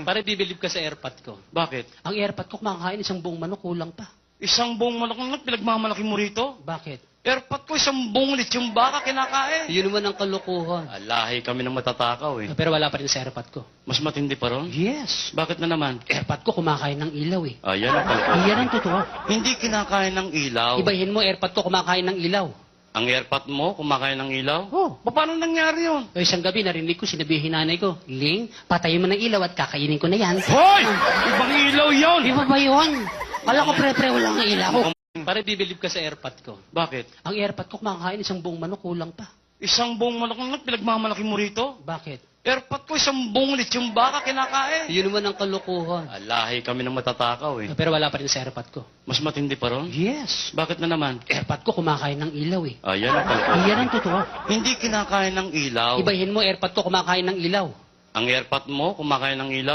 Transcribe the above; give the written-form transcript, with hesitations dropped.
Pare, bibilib ka sa airpot ko. Bakit? Ang airpot ko kumakain isang buong manok, kulang pa. Isang buong manok na pinagmamalaki mo rito? Bakit? Airpot ko, isang buong lechong baka kinakain. Yun naman ang kalokohan. Alahi kami ng matatakaw eh. Pero wala pa rin sa airpot ko. Mas matindi pa ron? Yes. Bakit na naman? Airpot ko kumakain ng ilaw eh. Ayan ang kalokohan. Yan ang totoo. Hindi kinakain ng ilaw. Ibahin mo, airpot ko kumakain ng ilaw. Ang airpot mo, kumakain ng ilaw? Oh. Paano nangyari yun? O isang gabi, narinig ko, sinabihin nanay ko, Ling, patayin mo ng ilaw at kakainin ko na yan. Hoy! Ibang ilaw yun! Di ba ba yun? Kala ko pre-pre walang ilaw. Pare, bibilib ka sa airpot ko. Bakit? Ang airpot ko kumakain isang buong manok, kulang pa. Isang buong manok na pinagmamalaki mo rito? Bakit? Airpot ko, isang buong lechong baka kinakain. Yun naman ang kalokohan. Alahi kami ng matatakaw eh. Pero wala pa rin sa airpot ko. Mas matindi pa ron? Yes. Bakit na naman? Airpot ko kumakain ng ilaw eh. Ayan ang kalokohan. Yan ang totoo. Hindi kinakain ng ilaw. Ibahin mo, airpot ko kumakain ng ilaw. Ang airpot mo, kumakain ng ilaw?